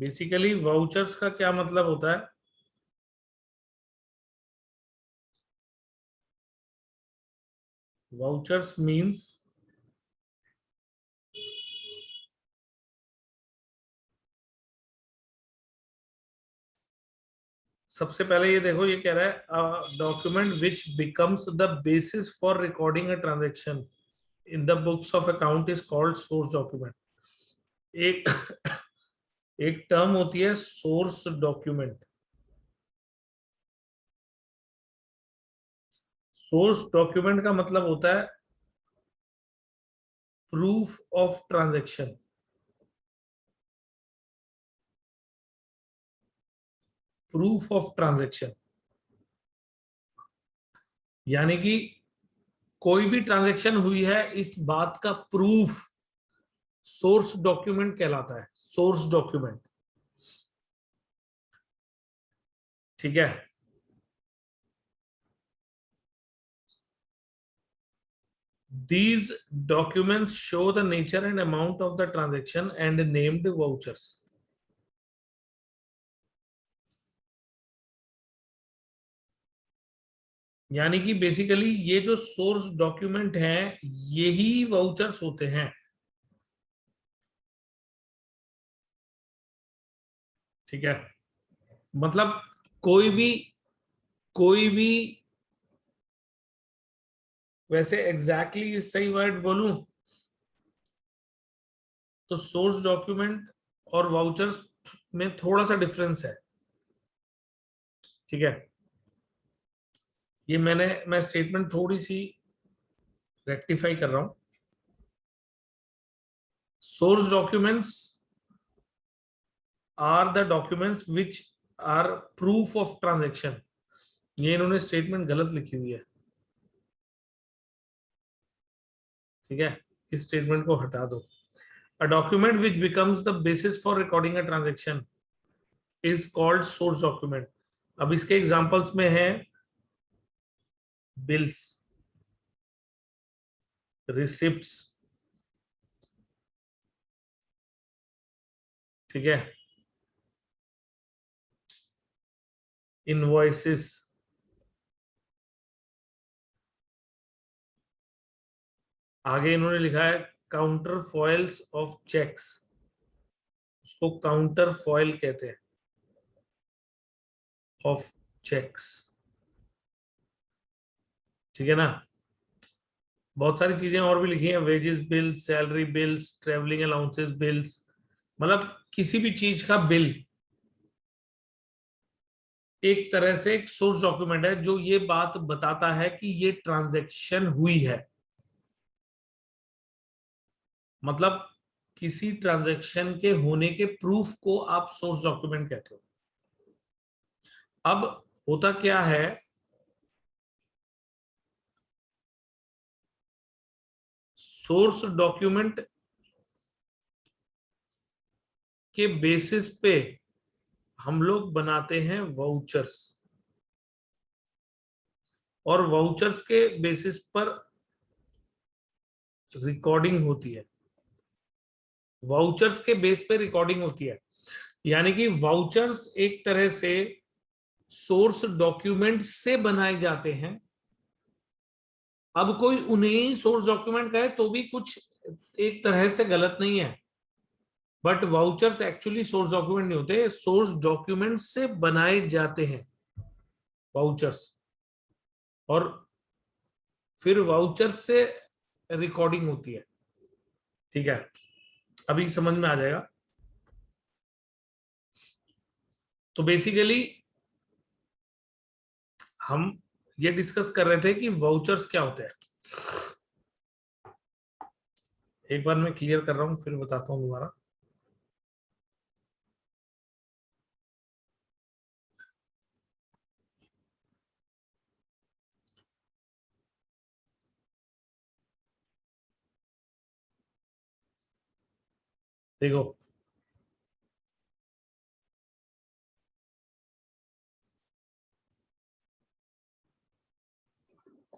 Basically vouchers का क्या मतलब होता है? वाउचर्स मीन्स सबसे पहले ये देखो, ये कह रहा है document which becomes the basis for recording a transaction in the books of account is called source document. एक एक टर्म होती है सोर्स डॉक्यूमेंट। सोर्स डॉक्यूमेंट का मतलब होता है proof of transaction. Proof of transaction यानी कि कोई भी ट्रांजैक्शन हुई है इस बात का प्रूफ सोर्स डॉक्यूमेंट कहलाता है। सोर्स डॉक्यूमेंट, ठीक है। These documents show the nature and amount of the transaction and named vouchers. यानी कि बेसिकली ये जो सोर्स डॉक्यूमेंट हैं यही वाउचर्स होते हैं, ठीक है। मतलब कोई भी वैसे एग्जैक्टली सही वर्ड बोलूं तो सोर्स डॉक्यूमेंट और वाउचर्स में थोड़ा सा डिफरेंस है, ठीक है। ये मैं स्टेटमेंट थोड़ी सी रेक्टिफाई कर रहा हूं। Source documents are the documents which are proof of transaction. ये इन्होंने स्टेटमेंट गलत लिखी हुई है, ठीक है। इस स्टेटमेंट को हटा दो। A document which becomes the basis for recording a transaction is called source document. अब इसके एग्जांपल्स में है बिल्स, रिसिप्ट्स, ठीक है, इनवॉइसेस, आगे इन्होंने लिखा है काउंटर फॉइल्स ऑफ चेक्स, उसको काउंटर फॉइल कहते हैं ऑफ चेक्स, ठीक है ना। बहुत सारी चीजें और भी लिखी हैं, wages bills, salary bills, travelling allowances bills. मतलब किसी भी चीज का बिल एक तरह से एक सोर्स डॉक्यूमेंट है जो ये बात बताता है कि ये ट्रांजैक्शन हुई है। मतलब किसी ट्रांजैक्शन के होने के प्रूफ को आप सोर्स डॉक्यूमेंट कहते हो। अब होता क्या है, सोर्स डॉक्यूमेंट के बेसिस पे हम लोग बनाते हैं वाउचर्स, और वाउचर्स के बेसिस पर रिकॉर्डिंग होती है। वाउचर्स के बेस पे रिकॉर्डिंग होती है, यानी कि वाउचर्स एक तरह से सोर्स डॉक्यूमेंट से बनाए जाते हैं। अब कोई उन्हें ही सोर्स डॉक्यूमेंट कहे तो भी कुछ एक तरह से गलत नहीं है, but vouchers actually source document नहीं होते, सोर्स डॉक्यूमेंट से बनाए जाते हैं वाउचर्स, और फिर वाउचर से रिकॉर्डिंग होती है, ठीक है। अभी समझ में आ जाएगा। तो बेसिकली हम ये डिस्कस कर रहे थे कि वाउचर्स क्या होते हैं। एक बार मैं क्लियर कर रहा हूं फिर बताता हूं दोबारा। देखो,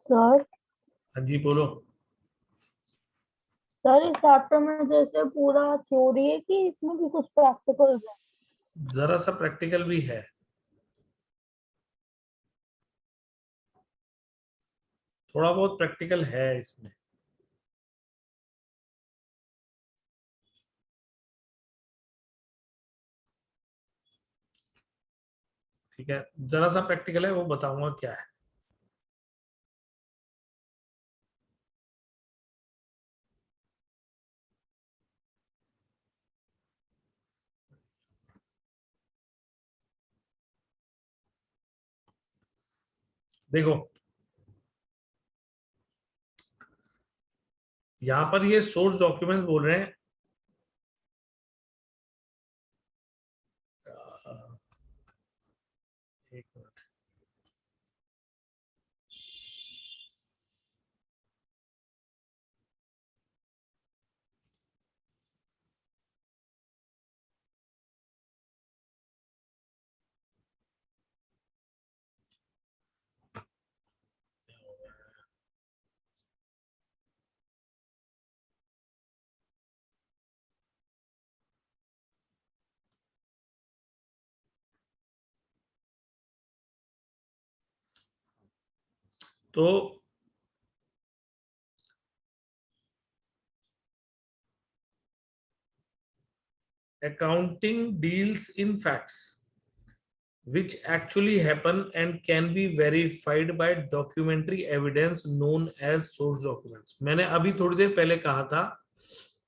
सर हाँ जी बोलो। सर इस चैप्टर में जैसे पूरा थ्योरी है कि इसमें भी कुछ प्रैक्टिकल है? जरा सा प्रैक्टिकल भी है। थोड़ा बहुत प्रैक्टिकल है इसमें। ठीक है, जरा सा प्रैक्टिकल है, वो बताऊंगा क्या है। देखो, यहां पर ये सोर्स डॉक्यूमेंट बोल रहे हैं। एक मिनट। तो accounting deals in facts which actually happen and can be verified by documentary evidence known as source documents। मैंने अभी थोड़ी देर पहले कहा था,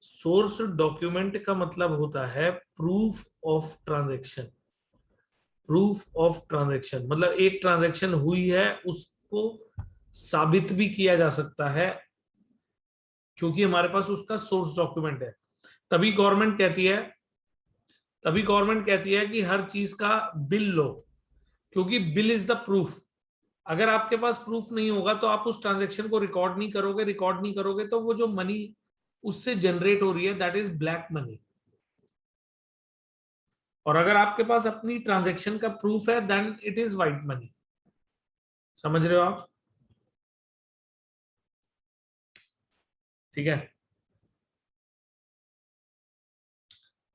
सोर्स डॉक्यूमेंट का मतलब होता है proof of transaction. Proof of transaction मतलब एक ट्रांजैक्शन हुई है, उसको साबित भी किया जा सकता है क्योंकि हमारे पास उसका सोर्स डॉक्यूमेंट है। तभी गवर्नमेंट कहती है तभी गवर्नमेंट कहती है कि हर चीज का बिल लो, क्योंकि बिल इज द प्रूफ। अगर आपके पास प्रूफ नहीं होगा तो आप उस ट्रांजेक्शन को रिकॉर्ड नहीं करोगे तो वो जो मनी उससे जनरेट हो रही है दैट इज ब्लैक मनी। और अगर आपके पास अपनी ट्रांजेक्शन का प्रूफ है then it is white money. समझ रहे हो आप? ठीक है।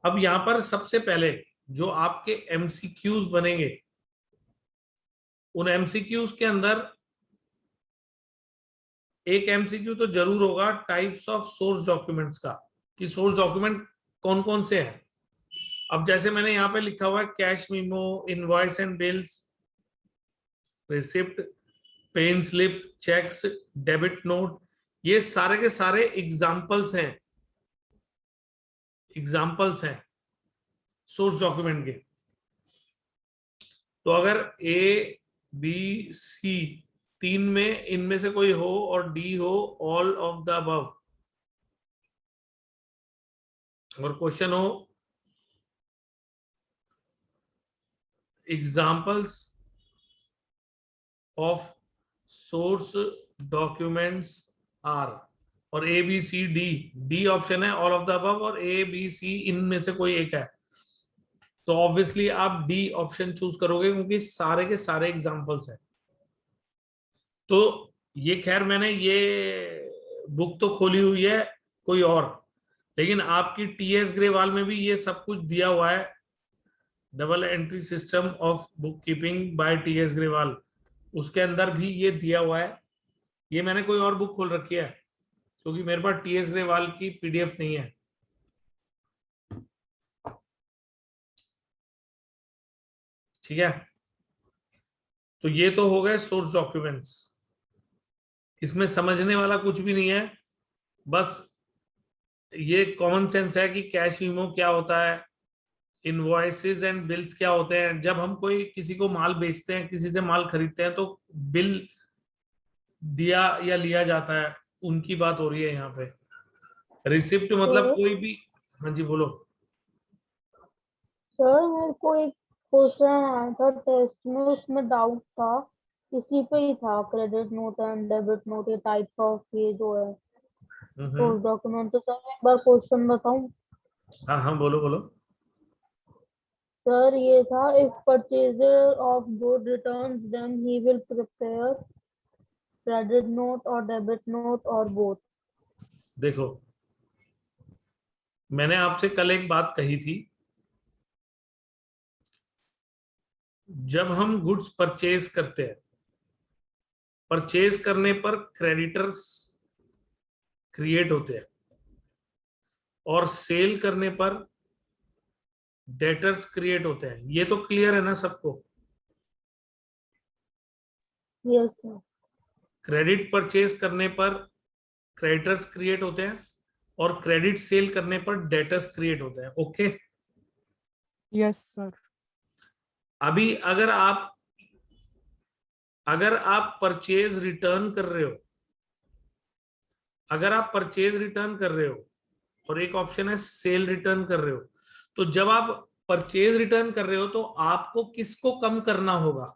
अब यहां पर सबसे पहले जो आपके एमसीक्यूज बनेंगे, उन एमसीक्यूज के अंदर एक एमसीक्यू तो जरूर होगा टाइप्स ऑफ सोर्स डॉक्यूमेंट्स का, कि सोर्स डॉक्यूमेंट कौन कौन से हैं। अब जैसे मैंने यहाँ पे लिखा हुआ है cash memo, invoice and bills, receipt, pay-in slip, cheques, debit note, ये सारे के सारे एग्जाम्पल्स हैं सोर्स डॉक्यूमेंट के। तो अगर ए बी सी तीन में इनमें से कोई हो और डी हो ऑल ऑफ द अबव, और क्वेश्चन हो examples of source documents are, और A B C D, D option है ऑल ऑफ द अबव और ए बी सी इनमें से कोई एक है, तो ऑब्वियसली आप डी ऑप्शन चूज करोगे क्योंकि सारे के सारे एग्जांपल्स हैं। तो ये खैर मैंने ये बुक तो खोली हुई है कोई और, लेकिन आपकी टीएस ग्रेवाल में भी ये सब कुछ दिया हुआ है, double entry system of book keeping by TS Grewal, उसके अंदर भी ये दिया हुआ है। ये मैंने कोई और बुक खोल रखी है क्योंकि मेरे पास टीएस ग्रेवाल की पीडीएफ नहीं है। ठीक है, तो ये तो हो गए सोर्स डॉक्यूमेंट्स। इसमें समझने वाला कुछ भी नहीं है, बस ये कॉमन सेंस है कि कैश मीमो क्या होता है, इनवॉइसेस एंड बिल्स क्या होते हैं। जब हम कोई किसी को माल बेचते हैं, किसी से माल खरीदते हैं, तो बिल दिया या लिया जाता है, उनकी बात हो रही है यहाँ पे। रिसिप्ट मतलब सर कोई भी। हाँ जी बोलो। सर मेरे को एक क्वेश्चन आया था टेस्ट में, उसमें डाउट था, इसी पे ही था, credit note and debit note, ये टाइप्स ऑफ ये जो है हम्म। Source document. तो सर मैं एक बार क्वेश्चन बताऊं? हाँ हाँ बोलो बोलो। सर ये था, if purchaser of good returns then he will prepare credit note और डेबिट नोट और बोथ। देखो, मैंने आपसे कल एक बात कही थी जब हम गुड्स परचेज करते हैं, परचेज करने पर क्रेडिटर्स क्रिएट होते हैं और सेल करने पर डेटर्स क्रिएट होते हैं। ये तो क्लियर है ना सबको? Yes sir. क्रेडिट परचेज करने पर क्रेडिटर्स क्रिएट होते हैं और क्रेडिट सेल करने पर डेटर्स क्रिएट होते हैं। ओके। Yes sir. अभी अगर आप परचेज रिटर्न कर रहे हो, अगर आप परचेज रिटर्न कर रहे हो और एक ऑप्शन है सेल रिटर्न कर रहे हो, तो जब आप परचेज रिटर्न कर रहे हो तो आपको किसको कम करना होगा?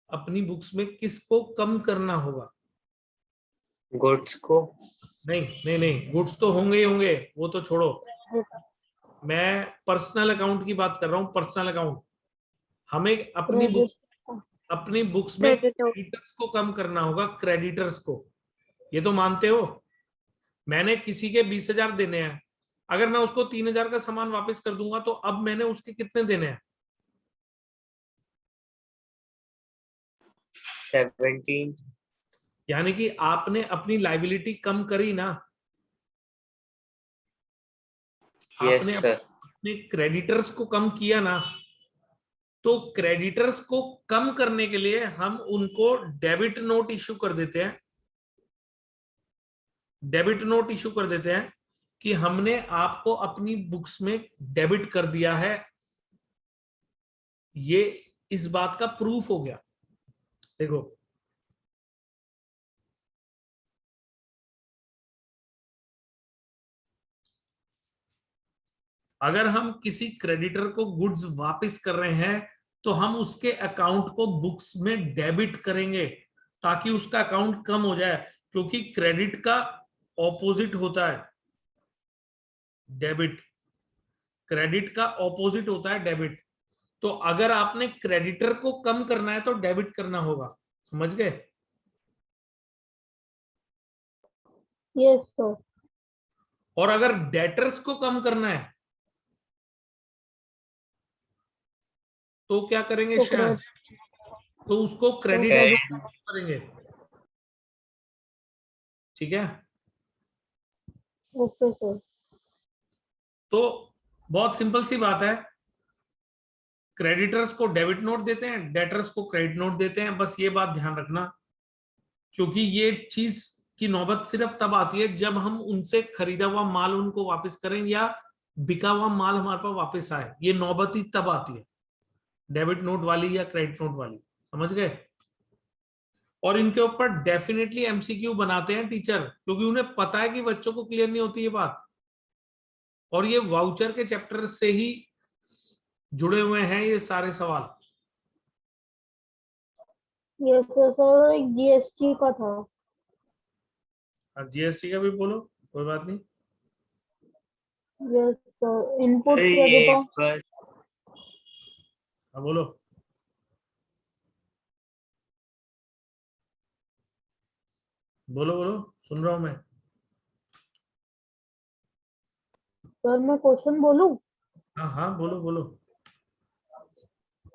अपनी बुक्स में किसको कम करना होगा? गुड्स को। नहीं नहीं नहीं, गुड्स तो होंगे ही होंगे, वो तो छोड़ो। मैं पर्सनल अकाउंट की बात कर रहा हूं, पर्सनल अकाउंट। हमें क्रेडिट अपनी बुक्स में क्रेडिटर क्रेडिटर्स को कम करना होगा, क्रेडिटर्स को। ये तो मानते हो? मैंने किसी के 20,000 देने हैं, अगर मैं उसको 3,000 का सामान वापस कर दूंगा तो अब मैंने उसके कितने देने हैं? 17। यानी कि आपने अपनी लाइबिलिटी कम करी ना। यस आपने सर। अपने क्रेडिटर्स को कम किया ना। तो क्रेडिटर्स को कम करने के लिए हम उनको डेबिट नोट इशू कर देते हैं। डेबिट नोट इशू कर देते हैं कि हमने आपको अपनी बुक्स में डेबिट कर दिया है। ये इस बात का प्रूफ हो गया। देखो, अगर हम किसी क्रेडिटर को गुड्स वापस कर रहे हैं तो हम उसके अकाउंट को बुक्स में डेबिट करेंगे ताकि उसका अकाउंट कम हो जाए, क्योंकि क्रेडिट का ऑपोजिट होता है डेबिट। क्रेडिट का ऑपोजिट होता है डेबिट। तो अगर आपने क्रेडिटर को कम करना है तो डेबिट करना होगा। समझ गए? Yes sir. और अगर डेटर्स को कम करना है तो क्या करेंगे तो श्याम? तो उसको क्रेडिट क्रेडिट। करेंगे। ठीक है? Okay sir. तो बहुत सिंपल सी बात है, क्रेडिटर्स को डेबिट नोट देते हैं, डेटर्स को क्रेडिट नोट देते हैं। बस ये बात ध्यान रखना, क्योंकि ये चीज की नौबत सिर्फ तब आती है जब हम उनसे खरीदा हुआ माल उनको वापस करें या बिका हुआ माल हमारे पास वापस आए। ये नौबत ही तब आती है, डेबिट नोट वाली या क्रेडिट नोट वाली। समझ गए? और इनके ऊपर डेफिनेटली एमसीक्यू बनाते हैं टीचर, क्योंकि उन्हें पता है कि बच्चों को क्लियर नहीं होती ये बात। और ये वाउचर के चैप्टर से ही जुड़े हुए हैं ये सारे सवाल। यस सर, एक जीएसटी का था। और जीएसटी का भी बोलो, कोई बात नहीं। यस सर, इनपुट ये क्रेडिट ऑफ बस हाँ बोलो। बोलो बोलो, सुन रहा हूं मैं। सर मैं क्वेश्चन बोलूं? हाँ हाँ बोलो बोलो।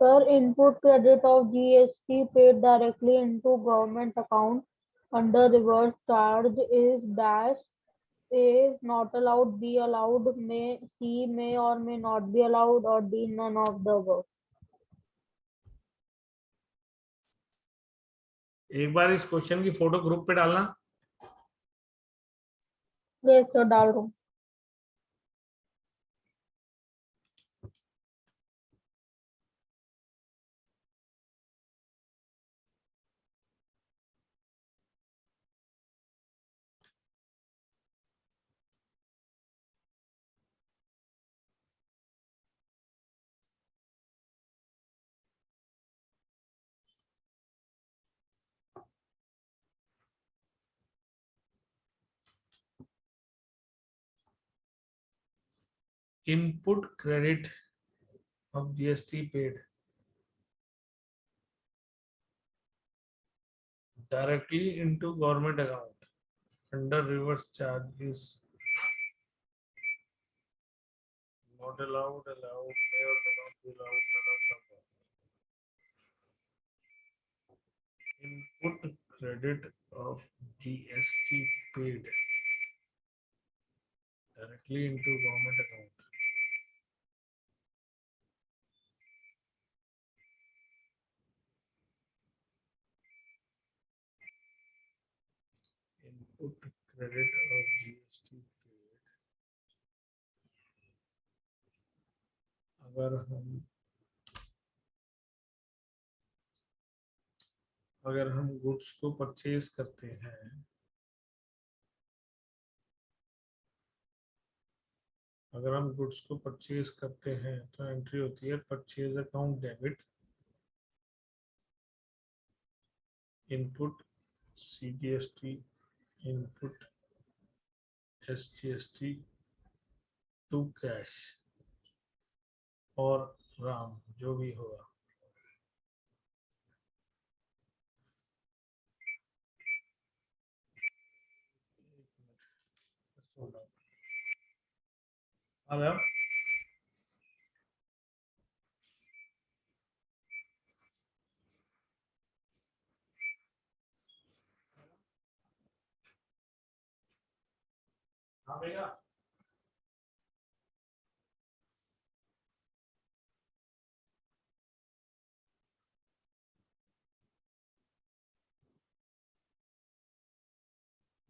Sir, input credit of GST paid directly into government account under reverse charge is dash. A, not allowed; B, allowed; may, C, may or may not be allowed; or D, none of the above. एक बार इस question की photo group पे डालना। Yes sir, डाल रहा हूँ। Input credit of GST paid directly into government account under reverse charge is not allowed, may or may not be allowed, none of Input credit of GST paid directly into government account. Input credit of GST paid. अगर हम goods को purchase करते हैं, अगर हम goods को purchase करते हैं तो एंट्री होती है purchase account debit, input CGST, input SGST to cash और राम जो भी होगा। अब आएगा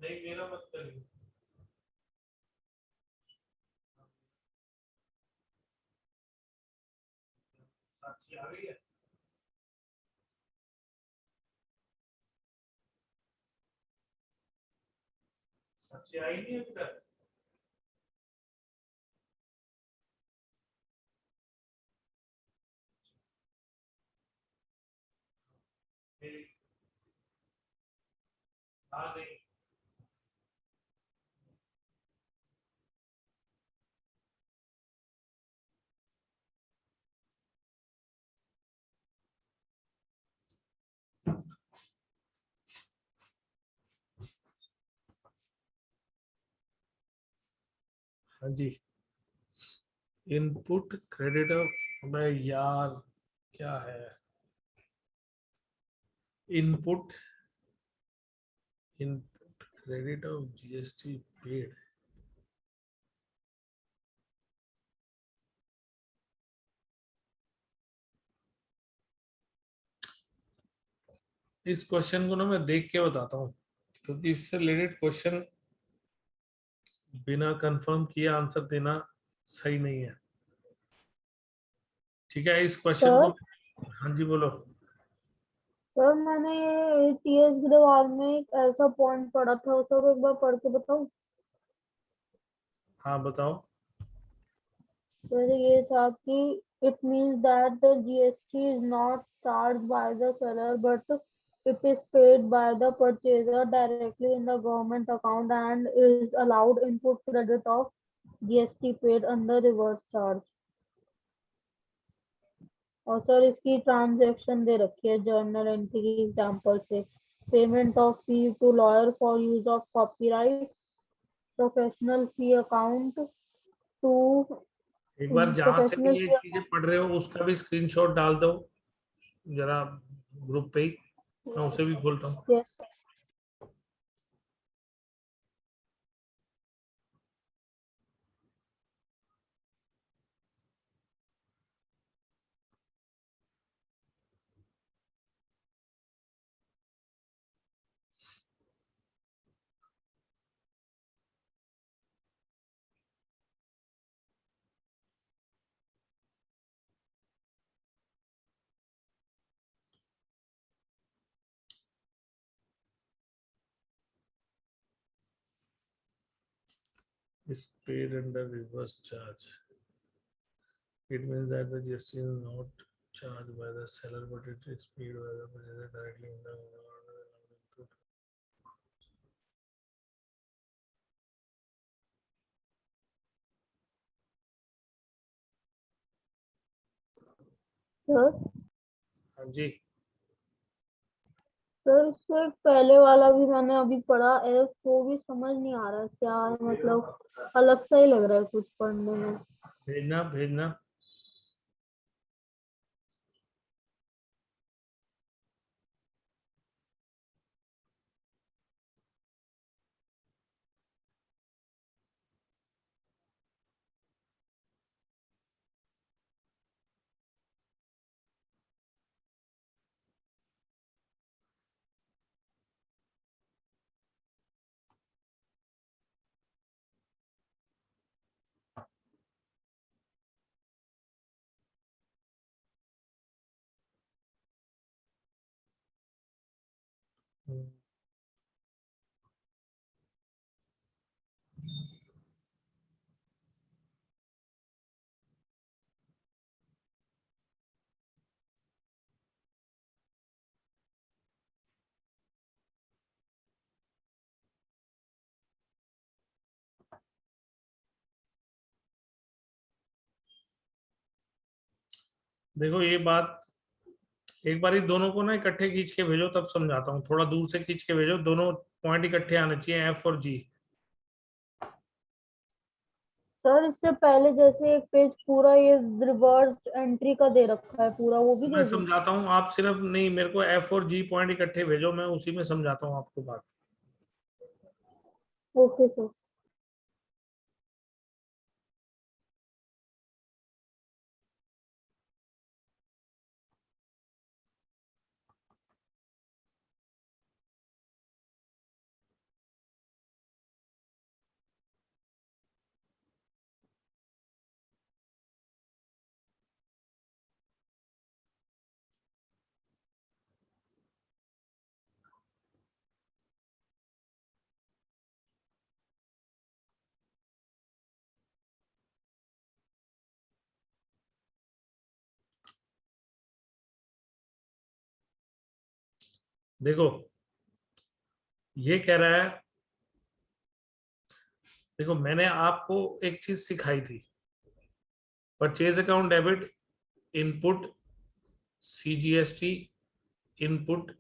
नहीं, मेरा मत करिए। साक्षी आ गई है? साक्षी आई नहीं है अभी तक? हाँ नहीं, हाँ जी। इनपुट क्रेडिट ऑफ, यार क्या है input, input credit of GST paid. इस क्वेश्चन को ना मैं देख के बताता हूँ, क्योंकि इससे रिलेटेड क्वेश्चन बिना कंफर्म किए आंसर देना सही नहीं है। ठीक है, इस क्वेश्चन को, हाँ जी बोलो। सर मैंने ये TS ग्रेवाल में एक ऐसा पॉइंट पढ़ा था, उसे एक बार पढ़ के बताऊं? हाँ बताओ। सर ये था कि it means that the GST is not charged by the seller but it is paid by the purchaser directly in the government account and is allowed input credit of GST paid under reverse charge। और sir इसकी transaction दे रखी है journal entry की example से। Payment of fee to lawyer for use of copyright, professional fee account to एक बार जहां से प्रोफेशनल भी ये फी। चीजें पढ़ रहे हो उसका भी स्क्रीनशॉट डाल दो जरा ग्रुप पे ही, मैं उसे भी खोलता हूँ। Yes Is paid under reverse charge. It means that the GST is not charged by the seller, but it is paid by the purchaser directly in the input. Sir. हाँ जी, सर इससे पहले वाला भी मैंने अभी पढ़ा है, वो भी समझ नहीं आ रहा क्या है, मतलब अलग सा ही लग रहा है कुछ पढ़ने में। भेजना भेजना। देखो ये बात एक बार दोनों को ना इकट्ठे खींच के भेजो, तब समझाता हूँ। थोड़ा दूर से खींच के भेजो, दोनों पॉइंट इकट्ठे आने चाहिए, एफ और जी। सर इससे पहले जैसे एक पेज पूरा ये रिवर्स एंट्री का दे रखा है पूरा, वो भी मैं दे दूं? समझाता हूँ, आप सिर्फ नहीं, मेरे को एफ और जी पॉइंट इकट्ठे भेजो, मैं उसी में समझाता हूँ आपको बात। Okay sir. देखो ये कह रहा है, देखो मैंने आपको एक चीज सिखाई थी, purchase account debit, input CGST, input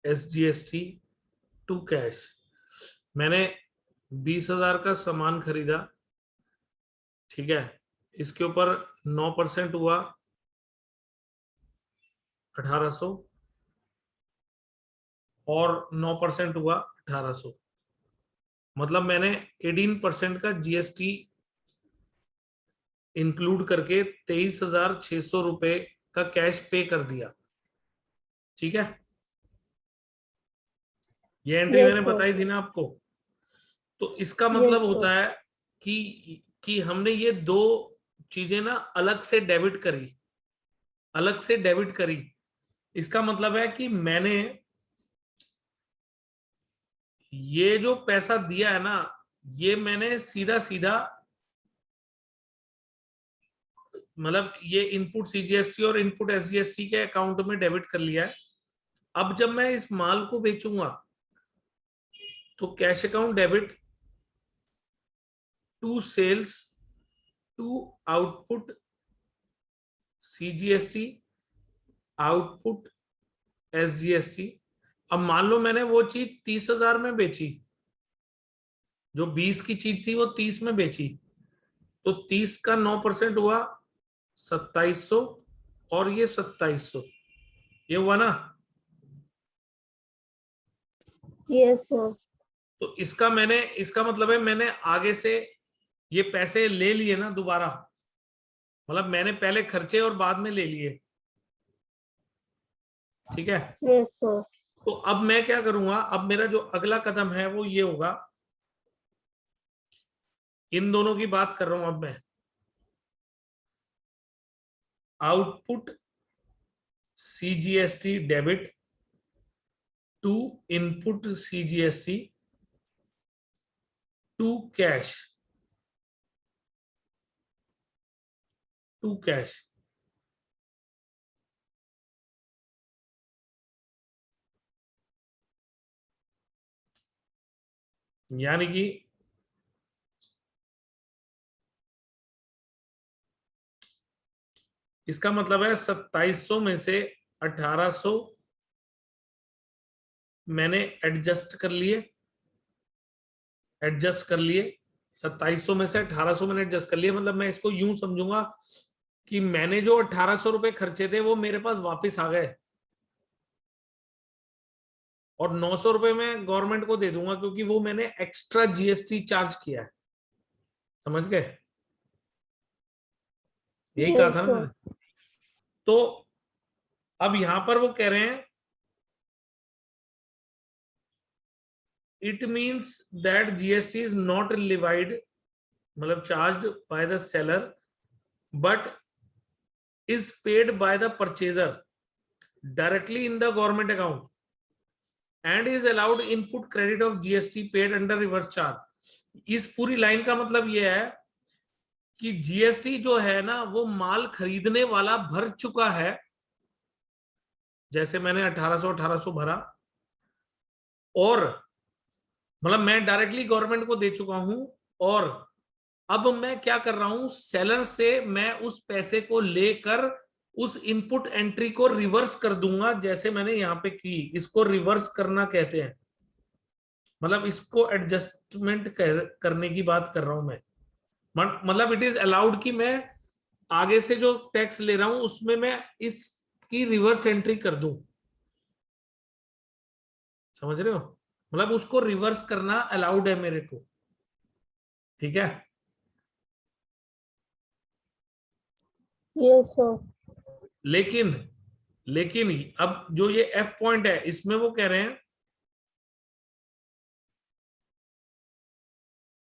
SGST to cash. मैंने 20,000 का सामान खरीदा, ठीक है, इसके ऊपर 9% हुआ 1800, और 9% हुआ 1800, मतलब मैंने 18% का जीएसटी इंक्लूड करके 23,600 रुपए का कैश पे कर दिया, ठीक है। ये एंट्री यस मैंने सर। बताई थी ना आपको। तो इसका यस मतलब सर। होता है कि हमने ये दो चीजें ना अलग से डेबिट करी, अलग से डेबिट करी। इसका मतलब है कि मैंने ये जो पैसा दिया है ना, ये मैंने सीधा सीधा, मतलब ये इनपुट सीजीएसटी और इनपुट एसजीएसटी के अकाउंट में डेबिट कर लिया है। अब जब मैं इस माल को बेचूंगा तो cash account debit to sales to output CGST output SGST. अब मान लो मैंने वो चीज 30,000 में बेची, जो 20 की चीज थी वो 30 में बेची, तो 30 का 9% हुआ 2700, और ये 2700, ये हुआ ना। Yes sir. तो इसका मतलब है मैंने आगे से ये पैसे ले लिए ना दोबारा, मतलब मैंने पहले खर्चे और बाद में ले लिए, ठीक है। Yes sir. तो अब मैं क्या करूंगा, अब मेरा जो अगला कदम है वो ये होगा, इन दोनों की बात कर रहा हूं अब मैं। Output CGST debit to input CGST to cash, to cash. यानी कि इसका मतलब है 2700 में से 1800 मैंने एडजस्ट कर लिए, 2700 में से 1800 मैंने एडजस्ट कर लिए। मतलब मैं इसको यूं समझूंगा कि मैंने जो 1800 रुपए खर्चे थे वो मेरे पास वापस आ गए, और 900 रुपए मैं गवर्नमेंट को दे दूंगा क्योंकि वो मैंने एक्स्ट्रा जीएसटी चार्ज किया है। समझ गए? यही कहा यस था ना सर। मैंने। तो अब यहां पर वो कह रहे हैं, it means that GST is not levied, मतलब charge by the seller, but is paid by the purchaser directly in the government account. And is allowed input credit of GST paid under reverse charge. इस पूरी line का मतलब यह है कि GST जो है ना वो माल खरीदने वाला भर चुका है, जैसे मैंने 1800 भरा, और मतलब मैं डायरेक्टली गवर्नमेंट को दे चुका हूं, और अब मैं क्या कर रहा हूं, सेलर से मैं उस पैसे को लेकर उस इनपुट एंट्री को रिवर्स कर दूंगा, जैसे मैंने यहां पे की। इसको रिवर्स करना कहते हैं, मतलब इसको एडजस्टमेंट करने की बात कर रहा हूं मैं। मतलब इट इज अलाउड कि मैं आगे से जो टैक्स ले रहा हूं उसमें मैं इसकी रिवर्स एंट्री कर दूं, समझ रहे हो? मतलब उसको रिवर्स करना अलाउड है मेरे को, ठीक है? Yes, sir. लेकिन लेकिन अब जो ये एफ पॉइंट है इसमें वो कह रहे हैं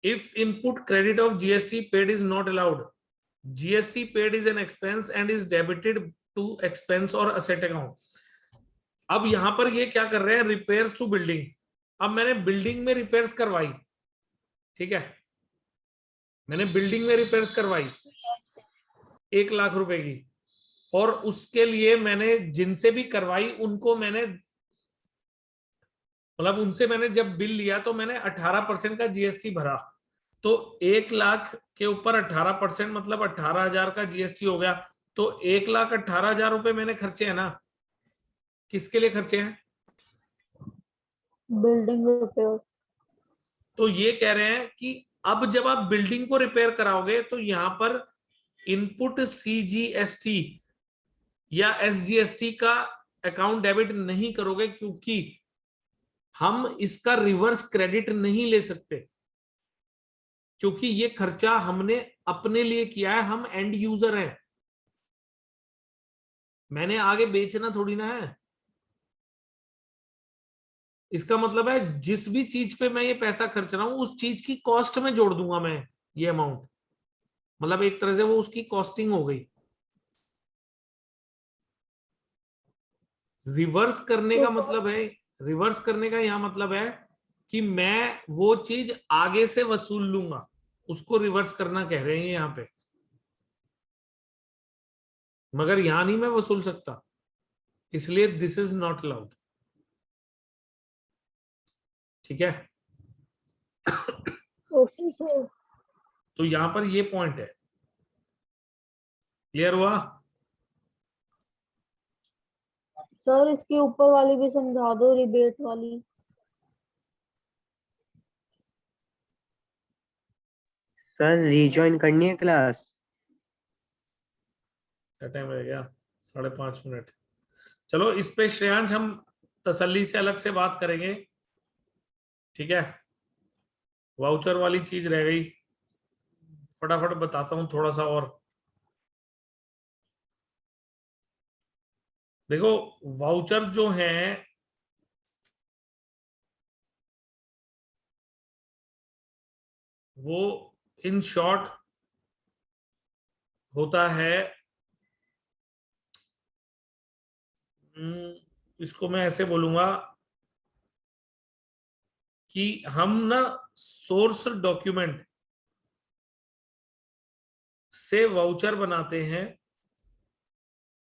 if input credit of GST paid is not allowed, GST paid is an expense and is debited to expense or asset account। अब यहां पर ये क्या कर रहे हैं, रिपेयर्स टू बिल्डिंग। अब मैंने बिल्डिंग में रिपेयर्स करवाई, ठीक है, मैंने बिल्डिंग में रिपेयर्स करवाई 1 लाख रुपए की, और उसके लिए मैंने जिनसे भी करवाई उनको मैंने, मतलब उनसे मैंने जब बिल लिया तो मैंने 18% का जीएसटी भरा, तो 1 लाख के ऊपर 18% मतलब 18,000 का जीएसटी हो गया। तो 1,18,000 रुपए मैंने खर्चे हैं ना, किसके लिए खर्चे हैं? Building repair. तो ये कह रहे हैं कि अब जब आप बिल्डिंग को रिपेयर कराओगे तो यहां पर इनपुट सीजीएसटी या एसजीएसटी का अकाउंट डेबिट नहीं करोगे, क्योंकि हम इसका रिवर्स क्रेडिट नहीं ले सकते, क्योंकि ये खर्चा हमने अपने लिए किया है, हम एंड यूजर हैं, मैंने आगे बेचना थोड़ी ना है। इसका मतलब है जिस भी चीज पे मैं ये पैसा खर्च रहा हूं उस चीज की कॉस्ट में जोड़ दूंगा मैं ये अमाउंट, मतलब एक तरह से वो उसकी कॉस्टिंग हो गई। रिवर्स करने का मतलब है, रिवर्स करने का यहां मतलब है कि मैं वो चीज आगे से वसूल लूंगा, उसको रिवर्स करना कह रहे हैं यहां पे, मगर यहां नहीं मैं वसूल सकता, इसलिए दिस इज नॉट अलाउड, ठीक है? Okay, sir. तो यहां पर ये पॉइंट है, क्लियर हुआ? सर इसके ऊपर वाली भी समझा दो, रिबेट वाली। सर रीजॉइन करनी है क्लास? क्या टाइम रह गया? 5:30 चलो इस पे श्रेयांश हम तसल्ली से अलग से बात करेंगे, ठीक है? वाउचर वाली चीज रह गई, फटाफट बताता हूं थोड़ा सा और। देखो वाउचर जो हैं वो इन शॉर्ट होता है, इसको मैं ऐसे बोलूंगा कि हम ना सोर्स डॉक्यूमेंट से वाउचर बनाते हैं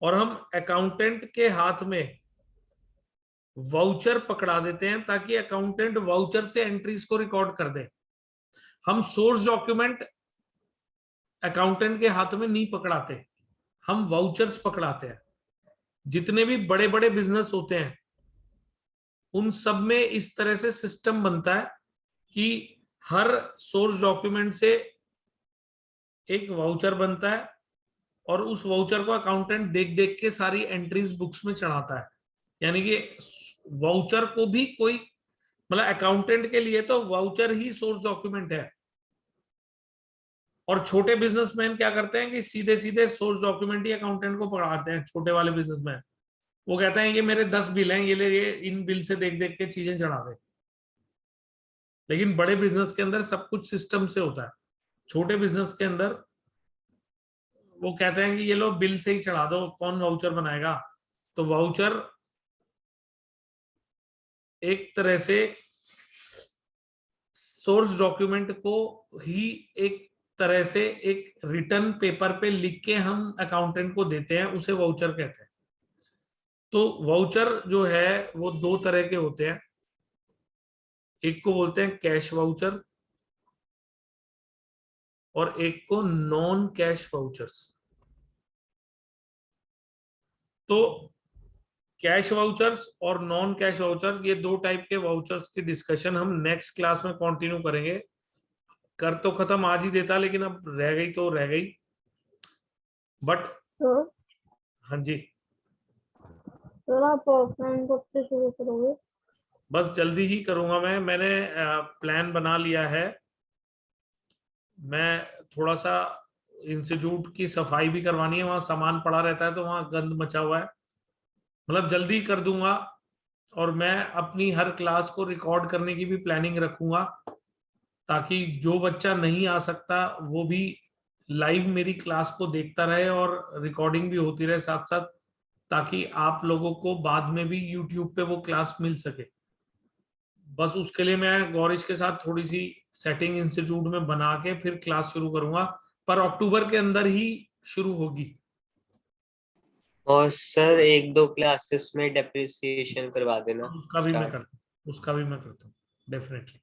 और हम अकाउंटेंट के हाथ में वाउचर पकड़ा देते हैं ताकि अकाउंटेंट वाउचर से एंट्रीज को रिकॉर्ड कर दे। हम सोर्स डॉक्यूमेंट अकाउंटेंट के हाथ में नहीं पकड़ाते, हम वाउचर्स पकड़ाते हैं। जितने भी बड़े बड़े बिजनेस होते हैं उन सब में इस तरह से सिस्टम बनता है कि हर सोर्स डॉक्यूमेंट से एक वाउचर बनता है और उस वाउचर को अकाउंटेंट देख देख के सारी एंट्रीज बुक्स में चढ़ाता है। यानी कि वाउचर को भी कोई, मतलब अकाउंटेंट के लिए तो वाउचर ही सोर्स डॉक्यूमेंट है। और छोटे बिजनेसमैन क्या करते हैं कि सीधे सीधे सोर्स डॉक्यूमेंट ही अकाउंटेंट को पकड़ाते हैं। छोटे वाले बिजनेसमैन वो कहते हैं ये मेरे 10 बिल हैं, ये ले, ये इन बिल से देख देख के चीजें चढ़ा दे। लेकिन बड़े बिजनेस के अंदर सब कुछ सिस्टम से होता है, छोटे बिजनेस के अंदर वो कहते हैं कि ये लो बिल से ही चढ़ा दो, कौन वाउचर बनाएगा। तो वाउचर एक तरह से सोर्स डॉक्यूमेंट को ही एक तरह से एक रिटर्न पेपर पे लिख के हम अकाउंटेंट को देते हैं, उसे वाउचर कहते हैं। तो वाउचर जो है वो दो तरह के होते हैं, एक को बोलते हैं कैश वाउचर और एक को नॉन कैश वाउचर्स। तो कैश वाउचर्स और नॉन कैश वाउचर, ये दो टाइप के वाउचर्स की डिस्कशन हम नेक्स्ट क्लास में कंटिन्यू करेंगे। कर तो खत्म आज ही देता, लेकिन अब रह गई तो रह गई, बट सर हाँ जी, सर आप ऑफलाइन कब से शुरू करोगे? बस जल्दी ही करूंगा मैंने प्लान बना लिया है। मैं थोड़ा सा इंस्टीट्यूट की सफाई भी करवानी है, वहां सामान पड़ा रहता है तो वहां गंद मचा हुआ है, मतलब जल्दी कर दूंगा। और मैं अपनी हर क्लास को रिकॉर्ड करने की भी प्लानिंग रखूंगा, ताकि जो बच्चा नहीं आ सकता वो भी लाइव मेरी क्लास को देखता रहे और रिकॉर्डिंग भी होती रहे साथ साथ, ताकि आप लोगों को बाद में भी यूट्यूब पे वो क्लास मिल सके। बस उसके लिए मैं गौरीश के साथ थोड़ी सी सेटिंग इंस्टीट्यूट में बना के फिर क्लास शुरू करूंगा, पर अक्टूबर के अंदर ही शुरू होगी। और सर एक दो क्लासेस में डेप्रिसिएशन करवा देना उसका भी मैं स्टार्ट। करता हूँ, उसका भी मैं करता हूँ डेफिनेटली।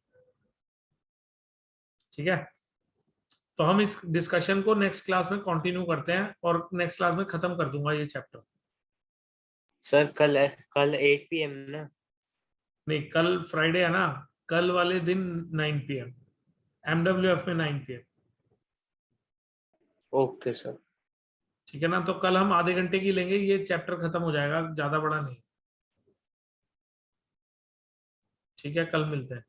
ठीक है, तो हम इस डिस्कशन को नेक्स्ट क्लास में कंटिन्यू करते हैं और नेक्स्ट क्लास में खत्म कर दूंगा ये चैप्टर। सर कल कल 8 PM ना? नहीं, कल फ्राइडे है ना, कल वाले दिन 9 PM, MWF में 9 PM। Okay sir. ठीक है ना, तो कल हम आधे घंटे की लेंगे, ये चैप्टर खत्म हो जाएगा, ज्यादा बड़ा नहीं। ठीक है, कल मिलते हैं।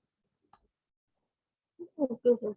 Okay sir.